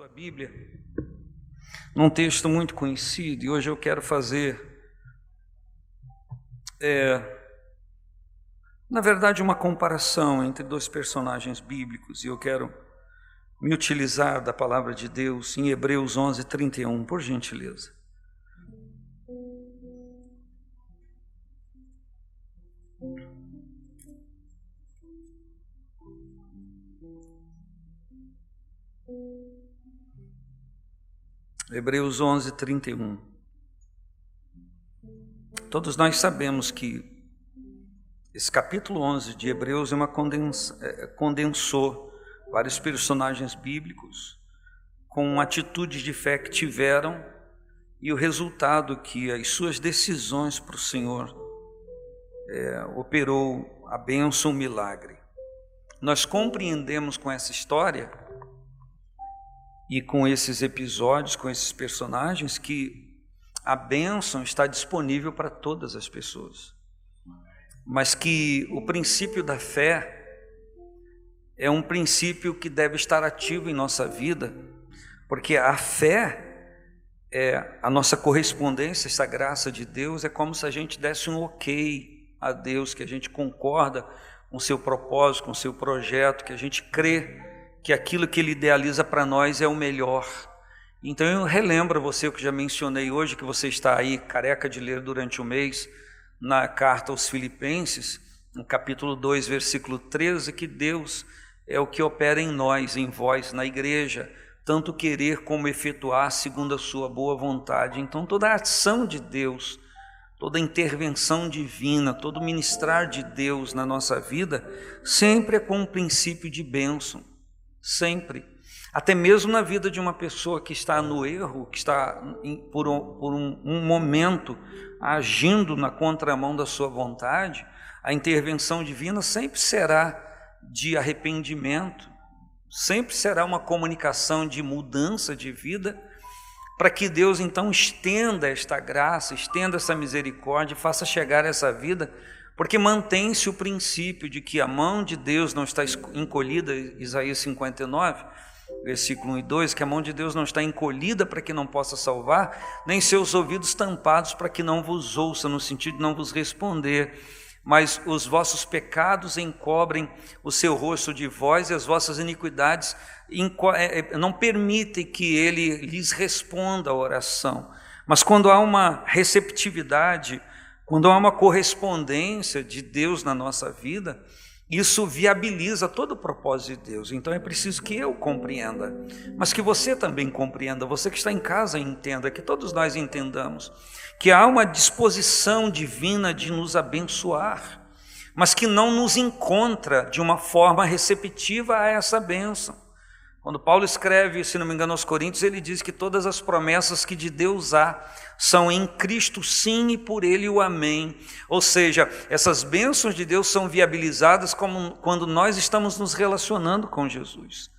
sua Bíblia, num texto muito conhecido, e hoje eu quero fazer, na verdade, uma comparação entre dois personagens bíblicos, e eu quero me utilizar da palavra de Deus em Hebreus 11:31, por gentileza. Hebreus 11:31. Todos nós sabemos que esse capítulo 11 de Hebreus condensou vários personagens bíblicos com atitudes de fé que tiveram e o resultado que as suas decisões para o Senhor operou a bênção, o milagre. Nós compreendemos com essa história e com esses episódios, com esses personagens, que a bênção está disponível para todas as pessoas, mas que o princípio da fé é um princípio que deve estar ativo em nossa vida, porque a fé é a nossa correspondência, essa graça de Deus, é como se a gente desse um ok a Deus, que a gente concorda com o seu propósito, com o seu projeto, que a gente crê que aquilo que Ele idealiza para nós é o melhor. Então eu relembro a você o que já mencionei hoje, que você está aí careca de ler durante o mês, na carta aos Filipenses, no capítulo 2, versículo 13, que Deus é o que opera em nós, em vós, na igreja, tanto querer como efetuar segundo a sua boa vontade. Então toda a ação de Deus, toda a intervenção divina, todo ministrar de Deus na nossa vida, sempre é com um princípio de bênção. Sempre, até mesmo na vida de uma pessoa que está no erro, que está por um momento agindo na contramão da sua vontade, a intervenção divina sempre será de arrependimento, sempre será uma comunicação de mudança de vida, para que Deus então estenda esta graça, estenda essa misericórdia e faça chegar essa vida, porque mantém-se o princípio de que a mão de Deus não está encolhida, Isaías 59, versículo 1 e 2, que a mão de Deus não está encolhida para que não possa salvar, nem seus ouvidos tampados para que não vos ouça, no sentido de não vos responder, mas os vossos pecados encobrem o seu rosto de vós e as vossas iniquidades não permitem que Ele lhes responda a oração. Mas quando há uma receptividade, quando há uma correspondência de Deus na nossa vida, isso viabiliza todo o propósito de Deus. Então é preciso que eu compreenda, mas que você também compreenda, você que está em casa entenda, que todos nós entendamos, que há uma disposição divina de nos abençoar, mas que não nos encontra de uma forma receptiva a essa bênção. Quando Paulo escreve, se não me engano, aos Coríntios, ele diz que todas as promessas que de Deus há são em Cristo sim e por Ele o amém. Ou seja, essas bênçãos de Deus são viabilizadas quando nós estamos nos relacionando com Jesus.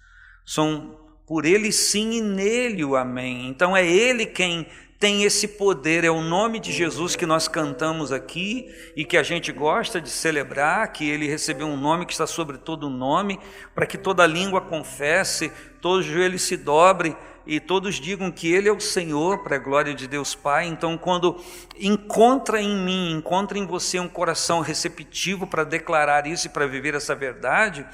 São por Ele sim e nele o amém. Então é Ele quem tem esse poder, é o nome de Jesus que nós cantamos aqui e que a gente gosta de celebrar, que Ele recebeu um nome que está sobre todo nome, para que toda língua confesse, todo joelho se dobre e todos digam que Ele é o Senhor, para a glória de Deus Pai. Então quando encontra em mim, encontra em você um coração receptivo para declarar isso e para viver essa verdade,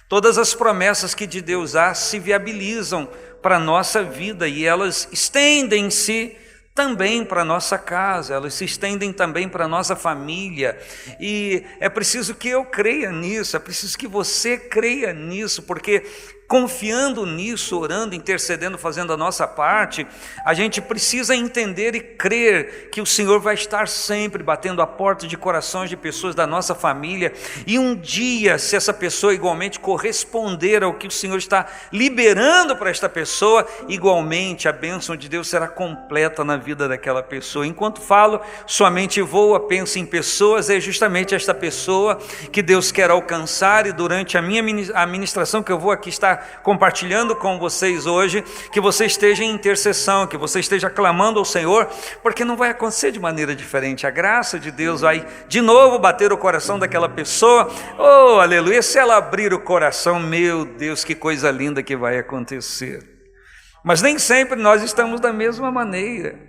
todas as promessas que de Deus há se viabilizam para a nossa vida e elas estendem-se também para a nossa casa, elas se estendem também para a nossa família, e é preciso que eu creia nisso, é preciso que você creia nisso, porque confiando nisso, orando, intercedendo, fazendo a nossa parte, a gente precisa entender e crer que o Senhor vai estar sempre batendo a porta de corações de pessoas da nossa família, e um dia, se essa pessoa igualmente corresponder ao que o Senhor está liberando para esta pessoa, igualmente a bênção de Deus será completa na vida daquela pessoa. Enquanto falo, sua mente voa, pensa em pessoas, é justamente esta pessoa que Deus quer alcançar, e durante a minha ministração que eu vou aqui estar compartilhando com vocês hoje, que você esteja em intercessão, que você esteja clamando ao Senhor, porque não vai acontecer de maneira diferente. A graça de Deus vai de novo bater o coração daquela pessoa. Oh, aleluia! Se ela abrir o coração, meu Deus, que coisa linda que vai acontecer. Mas nem sempre nós estamos da mesma maneira.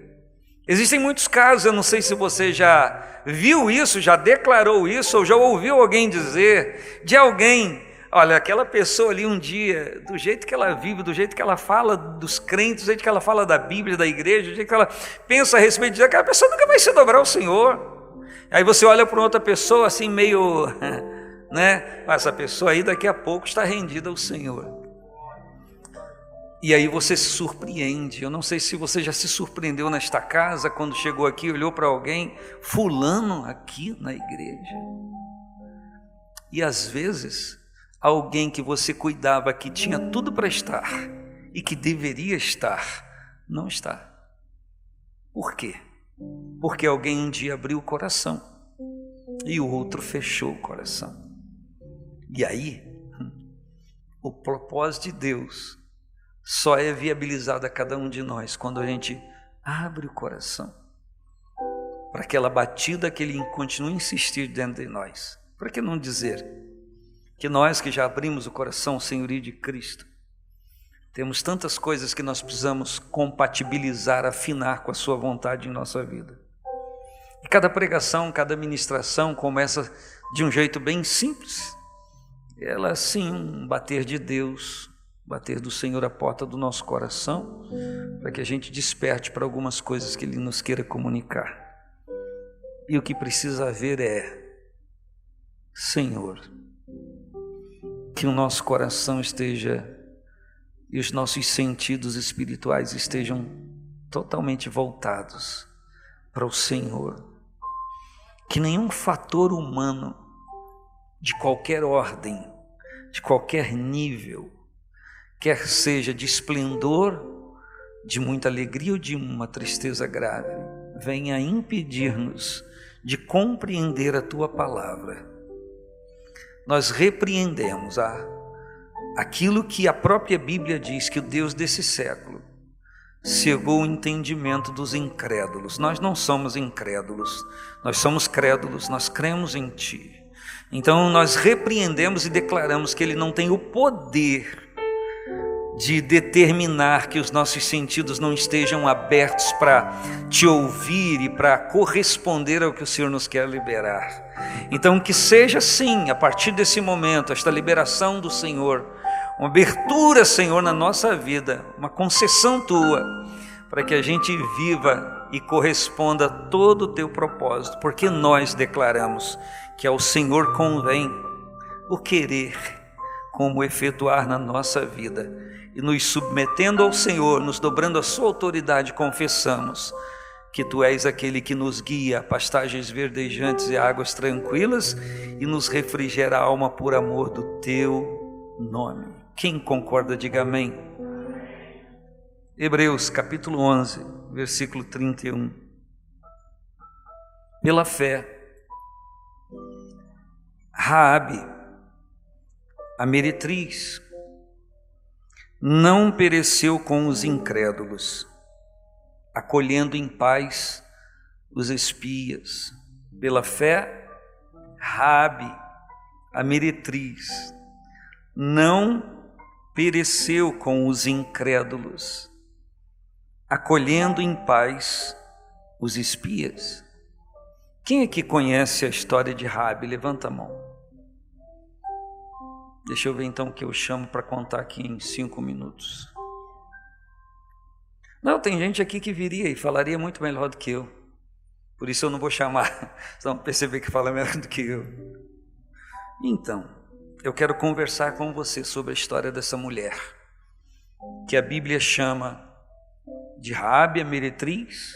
Existem muitos casos, eu não sei se você já viu isso, já declarou isso, ou já ouviu alguém dizer de alguém: olha, aquela pessoa ali um dia, do jeito que ela vive, do jeito que ela fala dos crentes, do jeito que ela fala da Bíblia, da igreja, do jeito que ela pensa a respeito de aquela pessoa nunca vai se dobrar ao Senhor. Aí você olha para outra pessoa assim meio, né? Essa pessoa aí daqui a pouco está rendida ao Senhor. E aí você se surpreende. Eu não sei se você já se surpreendeu nesta casa, quando chegou aqui, olhou para alguém: fulano aqui na igreja. E às vezes, alguém que você cuidava, que tinha tudo para estar e que deveria estar, não está. Por quê? Porque alguém um dia abriu o coração e o outro fechou o coração. E aí, o propósito de Deus só é viabilizado a cada um de nós quando a gente abre o coração para aquela batida que Ele continue a insistir dentro de nós. Por que não dizer que nós que já abrimos o coração ao senhorio de Cristo, temos tantas coisas que nós precisamos compatibilizar, afinar com a sua vontade em nossa vida. E cada pregação, cada ministração começa de um jeito bem simples. Ela é sim um bater de Deus, bater do Senhor a porta do nosso coração, para que a gente desperte para algumas coisas que Ele nos queira comunicar. E o que precisa haver é: Senhor, que o nosso coração esteja e os nossos sentidos espirituais estejam totalmente voltados para o Senhor. Que nenhum fator humano, de qualquer ordem, de qualquer nível, quer seja de esplendor, de muita alegria ou de uma tristeza grave, venha impedir-nos de compreender a Tua palavra. Nós repreendemos aquilo que a própria Bíblia diz, que o Deus desse século cegou o entendimento dos incrédulos. Nós não somos incrédulos, nós somos crédulos, nós cremos em Ti. Então nós repreendemos e declaramos que Ele não tem o poder de determinar que os nossos sentidos não estejam abertos para Te ouvir e para corresponder ao que o Senhor nos quer liberar. Então que seja sim, a partir desse momento, esta liberação do Senhor, uma abertura, Senhor, na nossa vida, uma concessão Tua, para que a gente viva e corresponda a todo o Teu propósito, porque nós declaramos que ao Senhor convém o querer como efetuar na nossa vida. E nos submetendo ao Senhor, nos dobrando a Sua autoridade, confessamos que Tu és aquele que nos guia a pastagens verdejantes e águas tranquilas e nos refrigera a alma por amor do Teu nome. Quem concorda, diga amém. Hebreus capítulo 11, versículo 31. Pela fé, Raabe, a meretriz, não pereceu com os incrédulos, acolhendo em paz os espias. Pela fé, Raabe, a meretriz, não pereceu com os incrédulos, acolhendo em paz os espias. Quem aqui conhece a história de Raabe? Levanta a mão. Deixa eu ver então o que eu chamo para contar aqui em 5 minutos. Não, tem gente aqui que viria e falaria muito melhor do que eu. Por isso eu não vou chamar, vocês vão perceber que fala melhor do que eu. Então, eu quero conversar com você sobre a história dessa mulher, que a Bíblia chama de Raabe, a meretriz,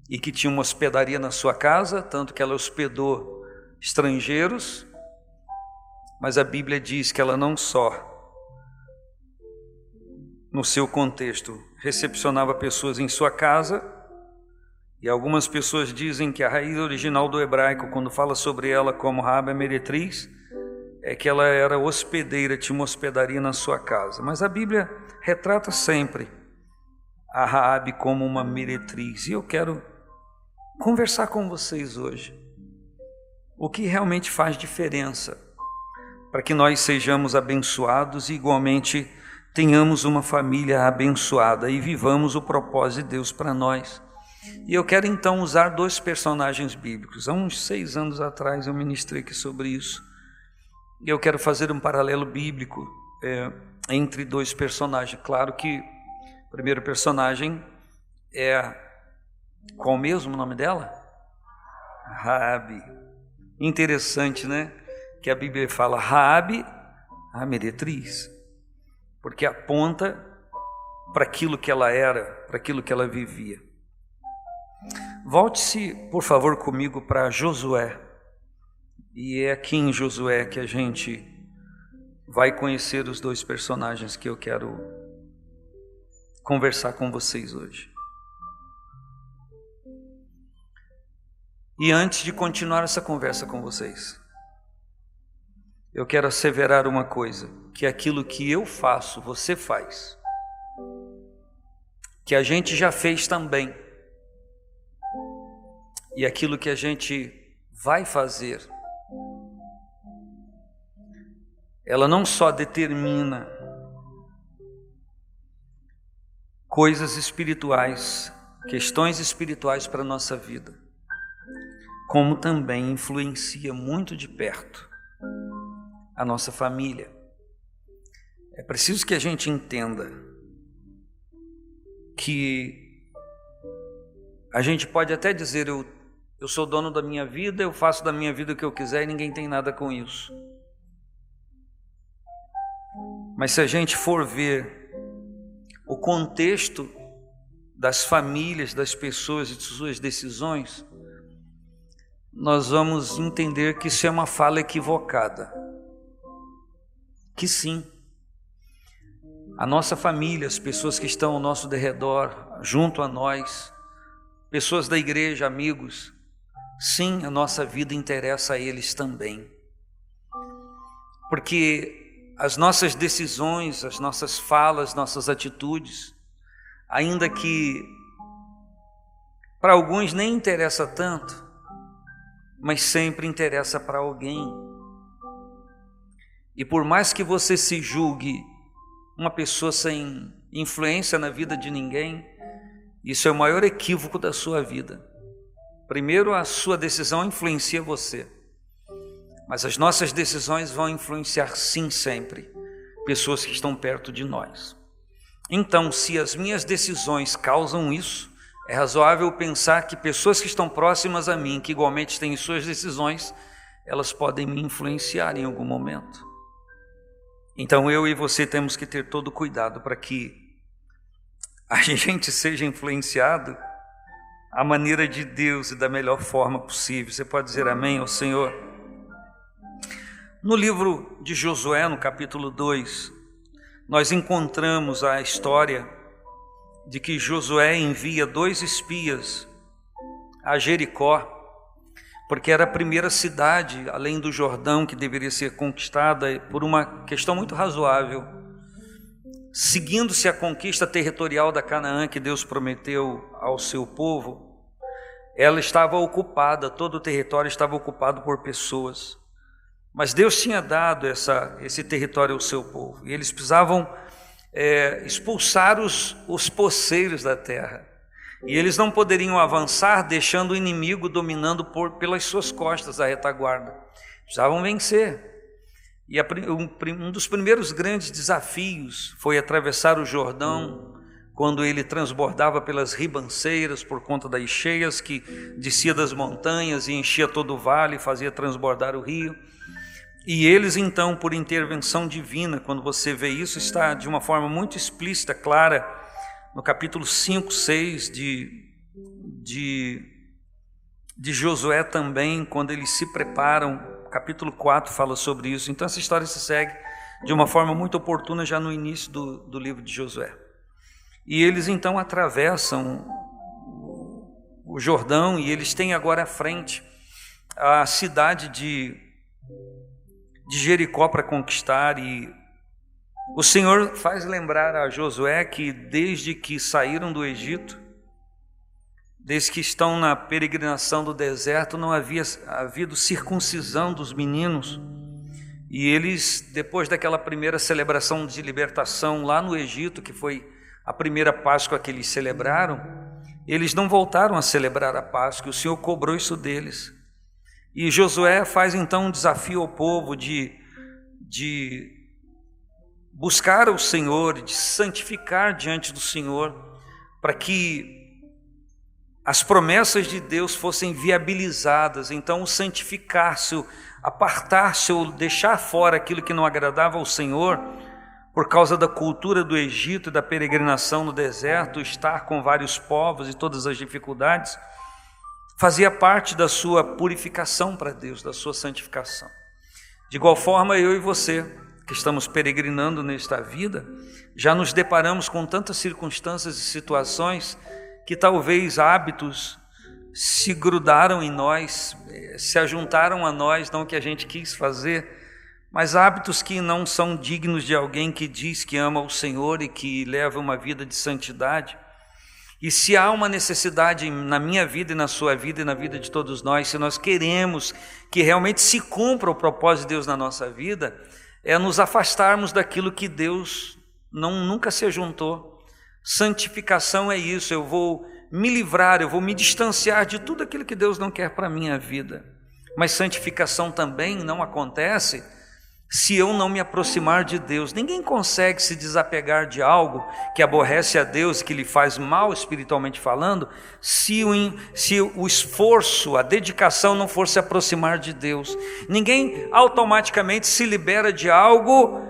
e que tinha uma hospedaria na sua casa, tanto que ela hospedou estrangeiros. Mas a Bíblia diz que ela não só, no seu contexto, recepcionava pessoas em sua casa, e algumas pessoas dizem que a raiz original do hebraico, quando fala sobre ela como Raabe a meretriz, é que ela era hospedeira, tinha uma hospedaria na sua casa. Mas a Bíblia retrata sempre a Raabe como uma meretriz, e eu quero conversar com vocês hoje o que realmente faz diferença para que nós sejamos abençoados e igualmente tenhamos uma família abençoada e vivamos o propósito de Deus para nós. E eu quero então usar 2 personagens bíblicos. Há uns 6 anos atrás eu ministrei aqui sobre isso. E eu quero fazer um paralelo bíblico entre 2 personagens. Claro que o primeiro personagem é, qual mesmo o nome dela? Raabe. Interessante, né? Que a Bíblia fala Raabe, a meretriz, porque aponta para aquilo que ela era, para aquilo que ela vivia. Volte-se, por favor, comigo para Josué. E é aqui em Josué que a gente vai conhecer os 2 personagens que eu quero conversar com vocês hoje. E antes de continuar essa conversa com vocês, eu quero asseverar uma coisa, que aquilo que eu faço, você faz, que a gente já fez também, e aquilo que a gente vai fazer, ela não só determina coisas espirituais, questões espirituais para a nossa vida, como também influencia muito de perto a nossa família. É preciso que a gente entenda que a gente pode até dizer, eu sou dono da minha vida, eu faço da minha vida o que eu quiser e ninguém tem nada com isso. Mas se a gente for ver o contexto das famílias, das pessoas e de suas decisões, nós vamos entender que isso é uma fala equivocada. Que sim, a nossa família, as pessoas que estão ao nosso derredor, junto a nós, pessoas da igreja, amigos, sim, a nossa vida interessa a eles também. Porque as nossas decisões, as nossas falas, nossas atitudes, ainda que para alguns nem interessa tanto, mas sempre interessa para alguém. E por mais que você se julgue uma pessoa sem influência na vida de ninguém, isso é o maior equívoco da sua vida. Primeiro, a sua decisão influencia você, mas as nossas decisões vão influenciar sim sempre pessoas que estão perto de nós. Então, se as minhas decisões causam isso, é razoável pensar que pessoas que estão próximas a mim, que igualmente têm suas decisões, elas podem me influenciar em algum momento. Então eu e você temos que ter todo cuidado para que a gente seja influenciado à maneira de Deus e da melhor forma possível. Você pode dizer amém ao Senhor? No livro de Josué, no capítulo 2, nós encontramos a história de que Josué envia 2 espias a Jericó, porque era a primeira cidade, além do Jordão, que deveria ser conquistada por uma questão muito razoável. Seguindo-se a conquista territorial da Canaã que Deus prometeu ao seu povo, ela estava ocupada, todo o território estava ocupado por pessoas. Mas Deus tinha dado esse território ao seu povo, e eles precisavam expulsar os poceiros da terra. E eles não poderiam avançar deixando o inimigo dominando pelas suas costas a retaguarda. Precisavam vencer. E um dos primeiros grandes desafios foi atravessar o Jordão, quando ele transbordava pelas ribanceiras por conta das cheias que descia das montanhas e enchia todo o vale e fazia transbordar o rio. E eles então, por intervenção divina, quando você vê isso, está de uma forma muito explícita, clara, no capítulo 5, 6 de Josué também, quando eles se preparam, capítulo 4 fala sobre isso. Então essa história se segue de uma forma muito oportuna já no início do livro de Josué. E eles então atravessam o Jordão e eles têm agora à frente a cidade de Jericó para conquistar. E o Senhor faz lembrar a Josué que desde que saíram do Egito, desde que estão na peregrinação do deserto, não havia havido circuncisão dos meninos, E eles, depois daquela primeira celebração de libertação lá no Egito, que foi a primeira Páscoa que eles celebraram, eles não voltaram a celebrar a Páscoa, o Senhor cobrou isso deles. E Josué faz então um desafio ao povo de buscar o Senhor, de santificar diante do Senhor, para que as promessas de Deus fossem viabilizadas. Então o santificar-se, o apartar-se ou deixar fora aquilo que não agradava ao Senhor, por causa da cultura do Egito e da peregrinação no deserto, estar com vários povos e todas as dificuldades, fazia parte da sua purificação para Deus, da sua santificação. De igual forma, eu e você, que estamos peregrinando nesta vida, já nos deparamos com tantas circunstâncias e situações que talvez hábitos se grudaram em nós, se ajuntaram a nós, não o que a gente quis fazer, mas hábitos que não são dignos de alguém que diz que ama o Senhor e que leva uma vida de santidade. E se há uma necessidade na minha vida e na sua vida e na vida de todos nós, se nós queremos que realmente se cumpra o propósito de Deus na nossa vida, é nos afastarmos daquilo que Deus nunca se ajuntou. Santificação é isso, eu vou me livrar, eu vou me distanciar de tudo aquilo que Deus não quer para a minha vida. Mas santificação também não acontece se eu não me aproximar de Deus. Ninguém consegue se desapegar de algo que aborrece a Deus e que lhe faz mal espiritualmente falando, se o esforço, a dedicação não for se aproximar de Deus. Ninguém automaticamente se libera de algo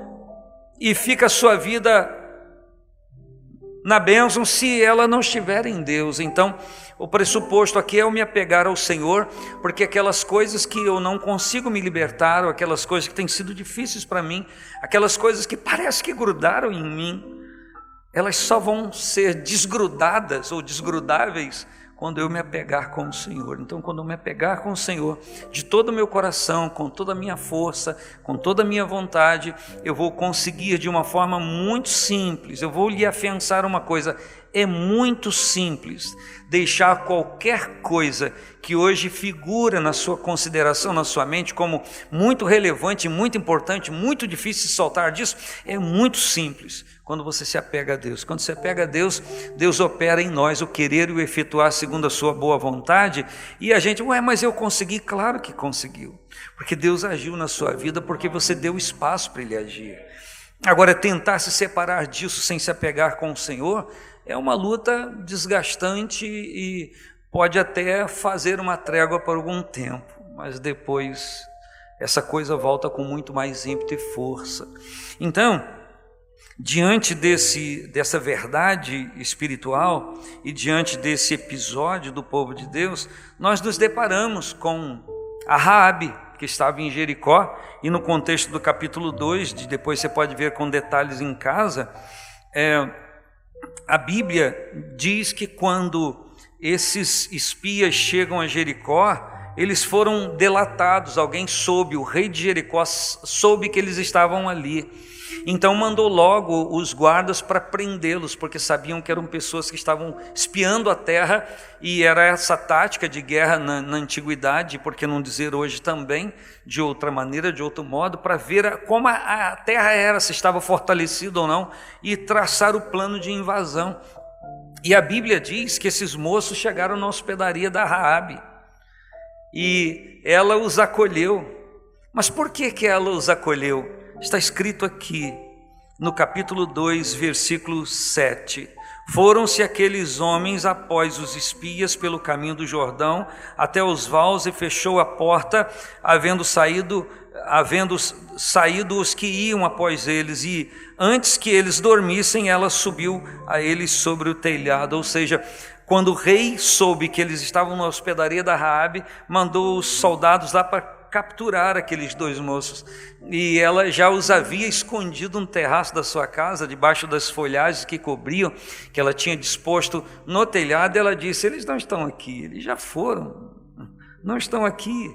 e fica a sua vida na bênção se ela não estiver em Deus. Então, o pressuposto aqui é eu me apegar ao Senhor, porque aquelas coisas que eu não consigo me libertar, ou aquelas coisas que têm sido difíceis para mim, aquelas coisas que parece que grudaram em mim, elas só vão ser desgrudadas ou desgrudáveis quando eu me apegar com o Senhor. Então, quando eu me apegar com o Senhor, de todo o meu coração, com toda a minha força, com toda a minha vontade, eu vou conseguir de uma forma muito simples. Eu vou lhe afiançar uma coisa: é muito simples deixar qualquer coisa que hoje figura na sua consideração, na sua mente, como muito relevante, muito importante, muito difícil de soltar disso. É muito simples quando você se apega a Deus. Quando você apega a Deus, Deus opera em nós o querer e o efetuar segundo a sua boa vontade, e a gente, mas eu consegui? Claro que conseguiu, porque Deus agiu na sua vida, porque você deu espaço para Ele agir. Agora, tentar se separar disso sem se apegar com o Senhor é uma luta desgastante e pode até fazer uma trégua por algum tempo, mas depois essa coisa volta com muito mais ímpeto e força. Então, diante dessa verdade espiritual e diante desse episódio do povo de Deus, nós nos deparamos com a Raabe, que estava em Jericó, e no contexto do capítulo 2, depois você pode ver com detalhes em casa, a Bíblia diz que quando esses espias chegam a Jericó, eles foram delatados, alguém soube, o rei de Jericó soube que eles estavam ali. Então mandou logo os guardas para prendê-los, porque sabiam que eram pessoas que estavam espiando a terra, e era essa tática de guerra na antiguidade, por que não dizer hoje também, de outra maneira, de outro modo, para ver como a terra era, se estava fortalecida ou não, e traçar o plano de invasão. E a Bíblia diz que esses moços chegaram na hospedaria da Raabe, e ela os acolheu. Mas por que ela os acolheu? Está escrito aqui no capítulo 2, versículo 7. Foram-se aqueles homens após os espias pelo caminho do Jordão até os vales, e fechou a porta, havendo saído os que iam após eles, e antes que eles dormissem, ela subiu a eles sobre o telhado. Ou seja, quando o rei soube que eles estavam na hospedaria da Raabe, mandou os soldados lá para capturar aqueles dois moços, e ela já os havia escondido no terraço da sua casa, debaixo das folhagens que cobriam, que ela tinha disposto no telhado. Ela disse: eles não estão aqui, eles já foram, não estão aqui,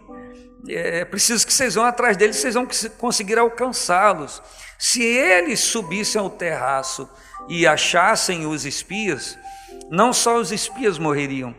é preciso que vocês vão atrás deles, vocês vão conseguir alcançá-los. Se eles subissem ao terraço e achassem os espias, não só os espias morreriam,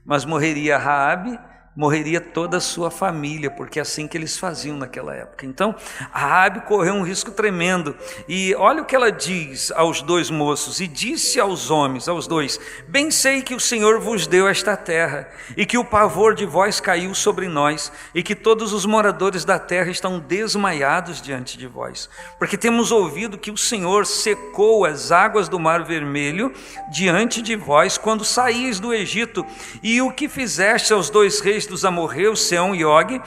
mas morreria Raabe, morreria toda a sua família, porque é assim que eles faziam naquela época. Então, Raabe correu um risco tremendo. E olha o que ela diz aos dois moços: e disse aos homens, aos dois: bem sei que o Senhor vos deu esta terra, e que o pavor de vós caiu sobre nós, e que todos os moradores da terra estão desmaiados diante de vós, porque temos ouvido que o Senhor secou as águas do Mar Vermelho diante de vós quando saíes do Egito, e o que fizeste aos dois reis dos amorreus, Seom e Og,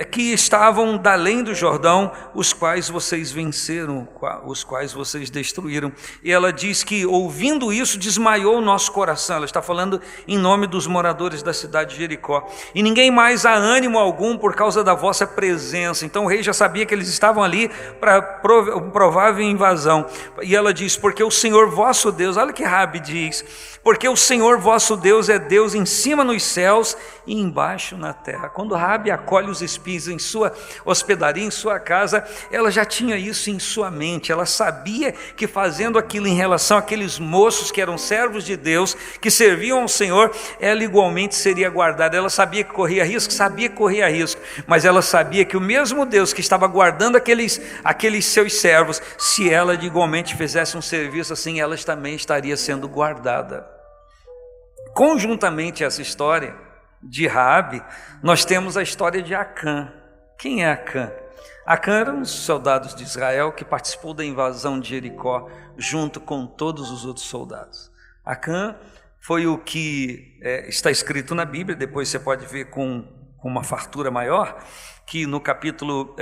que estavam da além do Jordão, os quais vocês venceram, os quais vocês destruíram. E ela diz que, ouvindo isso, desmaiou o nosso coração. Ela está falando em nome dos moradores da cidade de Jericó. E ninguém mais há ânimo algum por causa da vossa presença. Então o rei já sabia que eles estavam ali para provável invasão. E ela diz: porque o Senhor vosso Deus, olha o que Raabe diz: porque o Senhor vosso Deus é Deus em cima nos céus e embaixo na terra. Quando Raabe acolhe os espias em sua hospedaria, em sua casa, ela já tinha isso em sua mente. Ela sabia que fazendo aquilo em relação àqueles moços que eram servos de Deus, que serviam ao Senhor, ela igualmente seria guardada. Ela sabia que corria risco, mas ela sabia que o mesmo Deus que estava guardando aqueles seus servos, se ela igualmente fizesse um serviço assim, ela também estaria sendo guardada. Conjuntamente a essa história de Raabe, nós temos a história de Acã. Quem é Acã? Acã era um dos soldados de Israel que participou da invasão de Jericó junto com todos os outros soldados. Acã foi o que está escrito na Bíblia, depois você pode ver com uma fartura maior, que no capítulo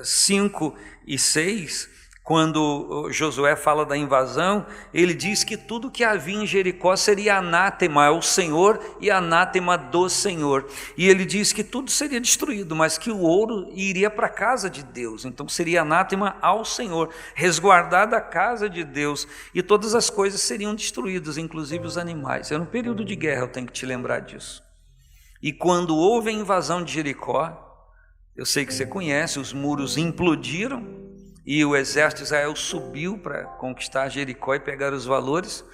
5 e 6, quando Josué fala da invasão, ele diz que tudo que havia em Jericó seria anátema ao Senhor e anátema do Senhor. E ele diz que tudo seria destruído, mas que o ouro iria para a casa de Deus. Então seria anátema ao Senhor, resguardada a casa de Deus, e todas as coisas seriam destruídas, inclusive os animais. Era um período de guerra, eu tenho que te lembrar disso. E quando houve a invasão de Jericó, eu sei que você conhece, os muros implodiram, e o exército de Israel subiu para conquistar Jericó e pegar os valores.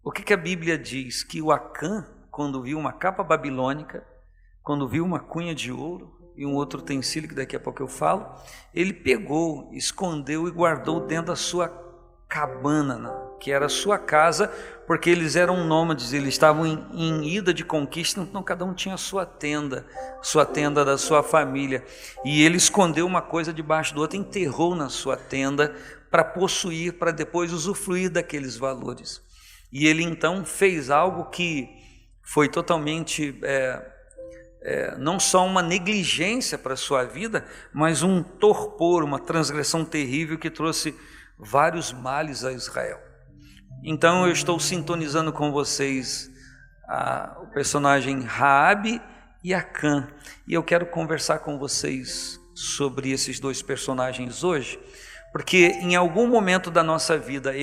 O que a Bíblia diz? Que o Acã, quando viu uma capa babilônica, quando viu uma cunha de ouro e um outro utensílio, que daqui a pouco eu falo, ele pegou, escondeu e guardou dentro da sua cabana, que era a sua casa, porque eles eram nômades, eles estavam em ida de conquista, então cada um tinha a sua tenda da sua família, e ele escondeu uma coisa debaixo do outro, enterrou na sua tenda para possuir, para depois usufruir daqueles valores. E ele então fez algo que foi totalmente não só uma negligência para a sua vida, mas um torpor, uma transgressão terrível que trouxe vários males a Israel. Então eu estou sintonizando com vocês o personagem Raabe e Acã, e eu quero conversar com vocês sobre esses dois personagens hoje, porque em algum momento da nossa vida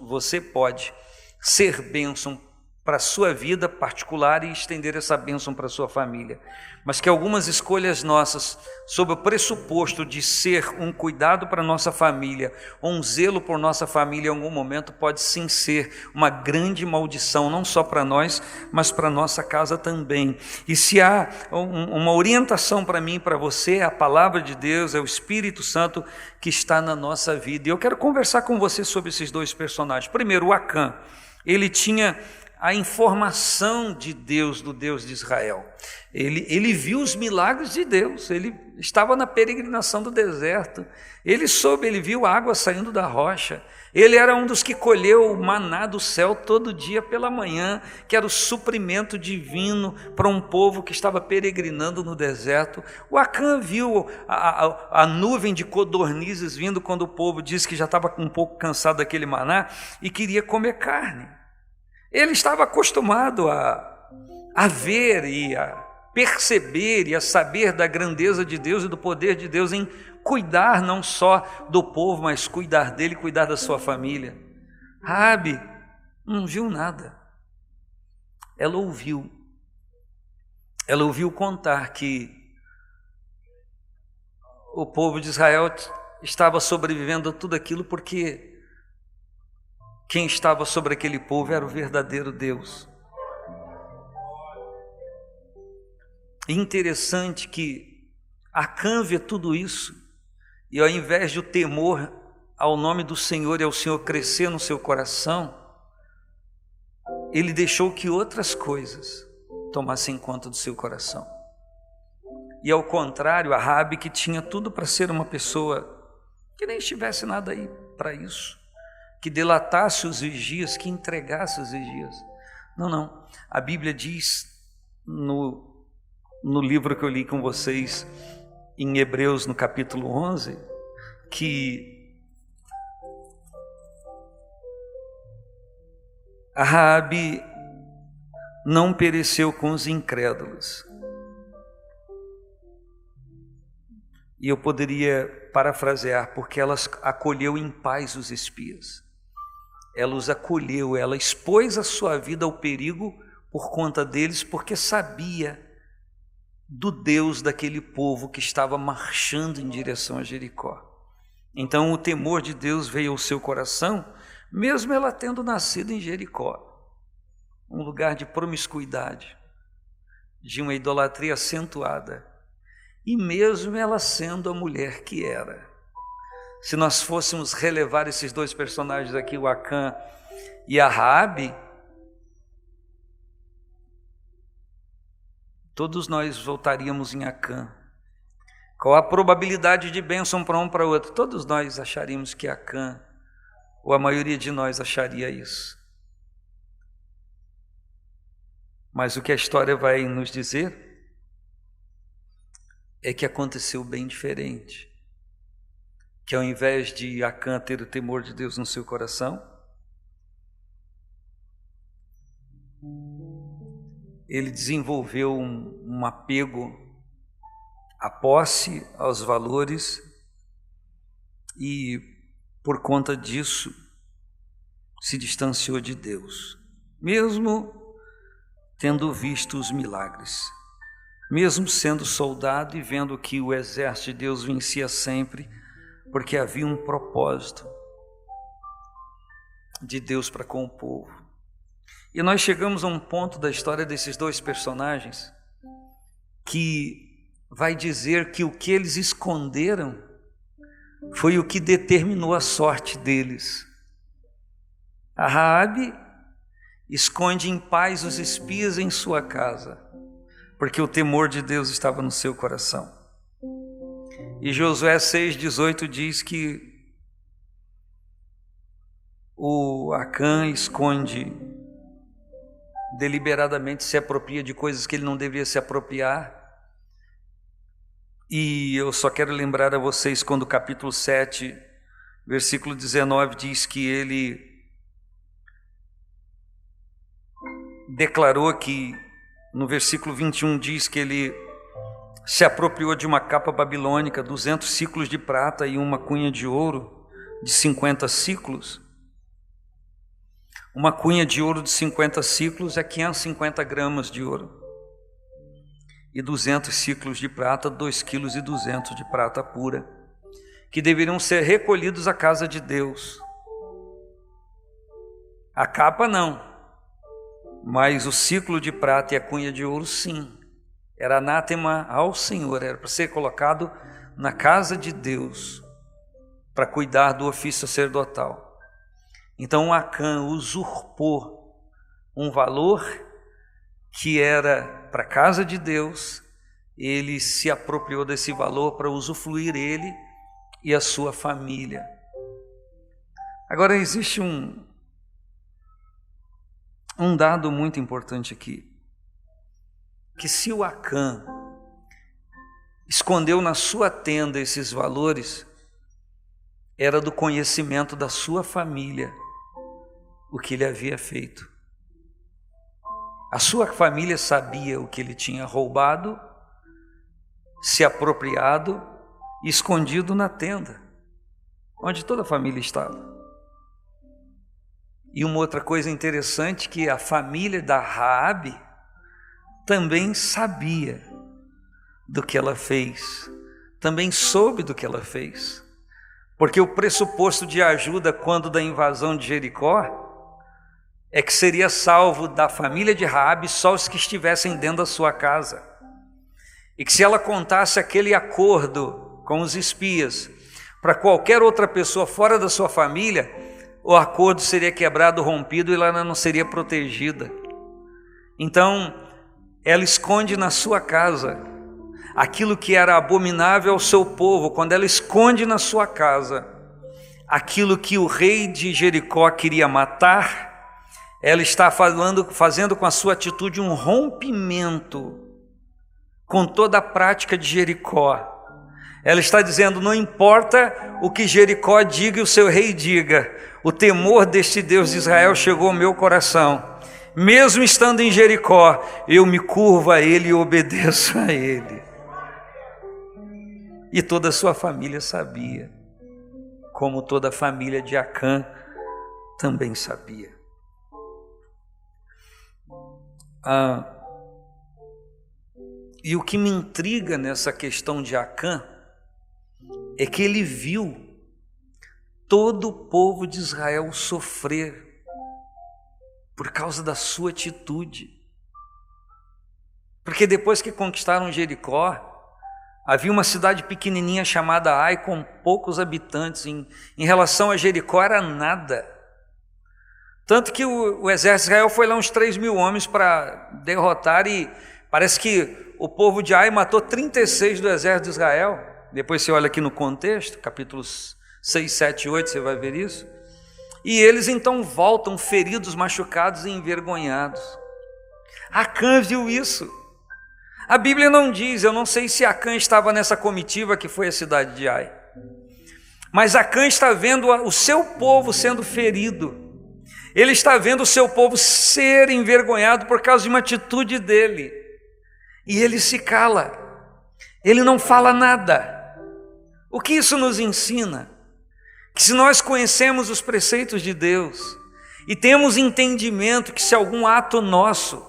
você pode ser bênção para a sua vida particular e estender essa bênção para a sua família, mas que algumas escolhas nossas, sob o pressuposto de ser um cuidado para a nossa família, ou um zelo por nossa família, em algum momento pode sim ser uma grande maldição, não só para nós, mas para a nossa casa também. E se há uma orientação para mim e para você, é a palavra de Deus, é o Espírito Santo que está na nossa vida. E eu quero conversar com você sobre esses dois personagens. Primeiro, o Acã, ele tinha a informação de Deus, do Deus de Israel. Ele viu os milagres de Deus, ele estava na peregrinação do deserto, ele viu água saindo da rocha, ele era um dos que colheu o maná do céu todo dia pela manhã, que era o suprimento divino para um povo que estava peregrinando no deserto. O Acã viu a nuvem de codornizes vindo quando o povo disse que já estava um pouco cansado daquele maná e queria comer carne. Ele estava acostumado a ver e a perceber e a saber da grandeza de Deus e do poder de Deus em cuidar não só do povo, mas cuidar dele, cuidar da sua família. Raabe não viu nada. Ela ouviu contar que o povo de Israel estava sobrevivendo a tudo aquilo porque quem estava sobre aquele povo era o verdadeiro Deus. interessante que Acã vê tudo isso e, ao invés de o temor ao nome do Senhor e ao Senhor crescer no seu coração, ele deixou que outras coisas tomassem conta do seu coração. E ao contrário, a Raabe, que tinha tudo para ser uma pessoa que nem estivesse nada aí para isso, que delatasse os vigias, que entregasse os vigias. Não. A Bíblia diz no livro que eu li com vocês, em Hebreus, no capítulo 11, que a Raabe não pereceu com os incrédulos. E eu poderia parafrasear, porque ela acolheu em paz os espias. Ela os acolheu, ela expôs a sua vida ao perigo por conta deles, porque sabia do Deus daquele povo que estava marchando em direção a Jericó. Então o temor de Deus veio ao seu coração, mesmo ela tendo nascido em Jericó, um lugar de promiscuidade, de uma idolatria acentuada, e mesmo ela sendo a mulher que era. Se nós fôssemos relevar esses dois personagens aqui, o Acã e a Raabe, todos nós voltaríamos em Acã. Qual a probabilidade de bênção para um para o outro? Todos nós acharíamos que Acã, ou a maioria de nós acharia isso. Mas o que a história vai nos dizer é que aconteceu bem diferente. Que ao invés de Acã ter o temor de Deus no seu coração, ele desenvolveu um apego à posse, aos valores, e por conta disso se distanciou de Deus, mesmo tendo visto os milagres, mesmo sendo soldado e vendo que o exército de Deus vencia sempre, porque havia um propósito de Deus para com o povo. E nós chegamos a um ponto da história desses dois personagens que vai dizer que o que eles esconderam foi o que determinou a sorte deles. A Raabe esconde em paz os espias em sua casa, porque o temor de Deus estava no seu coração. E Josué 6,18 diz que o Acã esconde, deliberadamente se apropria de coisas que ele não deveria se apropriar. E eu só quero lembrar a vocês quando o capítulo 7, versículo 19 diz que ele declarou que, no versículo 21 diz que ele se apropriou de uma capa babilônica, 200 ciclos de prata e uma cunha de ouro de 50 ciclos. Uma cunha de ouro de 50 ciclos é 550 gramas de ouro. E 200 ciclos de prata, 2,2 kg de prata pura, que deveriam ser recolhidos à casa de Deus. A capa não, mas o ciclo de prata e a cunha de ouro sim. Era anátema ao Senhor, era para ser colocado na casa de Deus, para cuidar do ofício sacerdotal. Então Acã usurpou um valor que era para a casa de Deus, ele se apropriou desse valor para usufruir ele e a sua família. Agora existe um dado muito importante aqui, que se o Acã escondeu na sua tenda esses valores, era do conhecimento da sua família o que ele havia feito. A sua família sabia o que ele tinha roubado, se apropriado e escondido na tenda, onde toda a família estava. E uma outra coisa interessante, que a família da Raabe também sabia do que ela fez, também soube do que ela fez, porque o pressuposto de ajuda quando da invasão de Jericó é que seria salvo da família de Raabe só os que estivessem dentro da sua casa. e que se ela contasse aquele acordo com os espias para qualquer outra pessoa fora da sua família, o acordo seria quebrado, rompido, e ela não seria protegida. Então, ela esconde na sua casa aquilo que era abominável ao seu povo. Quando ela esconde na sua casa aquilo que o rei de Jericó queria matar, ela está fazendo com a sua atitude um rompimento com toda a prática de Jericó. Ela está dizendo: não importa o que Jericó diga e o seu rei diga, o temor deste Deus de Israel chegou ao meu coração. Mesmo estando em Jericó, eu me curvo a Ele e obedeço a Ele. E toda a sua família sabia, como toda a família de Acã também sabia. E o que me intriga nessa questão de Acã é que ele viu todo o povo de Israel sofrer por causa da sua atitude. Porque depois que conquistaram Jericó, havia uma cidade pequenininha chamada Ai, com poucos habitantes. Em relação a Jericó era nada. Tanto que o exército de Israel foi lá uns 3.000 homens para derrotar, e parece que o povo de Ai matou 36 do exército de Israel. Depois você olha aqui no contexto, capítulos 6, 7 e 8, você vai ver isso. E eles então voltam feridos, machucados e envergonhados. Acã viu isso. A Bíblia não diz, eu não sei se Acã estava nessa comitiva que foi a cidade de Ai. Mas Acã está vendo o seu povo sendo ferido. Ele está vendo o seu povo ser envergonhado por causa de uma atitude dele. E ele se cala. Ele não fala nada. O que isso nos ensina? Que se nós conhecemos os preceitos de Deus e temos entendimento que se algum ato nosso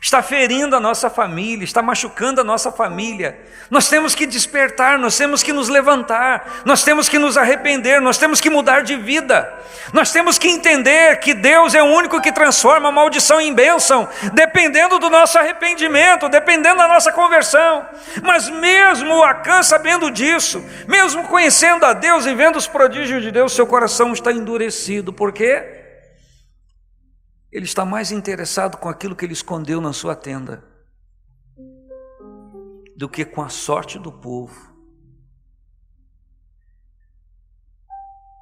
está ferindo a nossa família, está machucando a nossa família, nós temos que despertar, nós temos que nos levantar, nós temos que nos arrepender, nós temos que mudar de vida, nós temos que entender que Deus é o único que transforma a maldição em bênção, dependendo do nosso arrependimento, dependendo da nossa conversão. Mas mesmo Acã sabendo disso, mesmo conhecendo a Deus e vendo os prodígios de Deus, seu coração está endurecido. Por quê? Ele está mais interessado com aquilo que ele escondeu na sua tenda do que com a sorte do povo.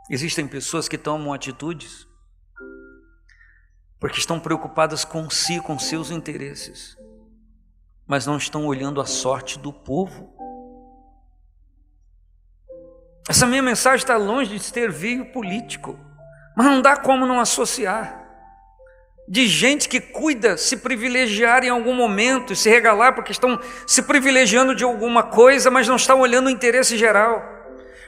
Existem pessoas que tomam atitudes porque estão preocupadas com si, com seus interesses, mas não estão olhando a sorte do povo. Essa minha mensagem está longe de ter veio político, mas não dá como não associar. De gente que cuida se privilegiar em algum momento e se regalar porque estão se privilegiando de alguma coisa, mas não estão olhando o interesse geral,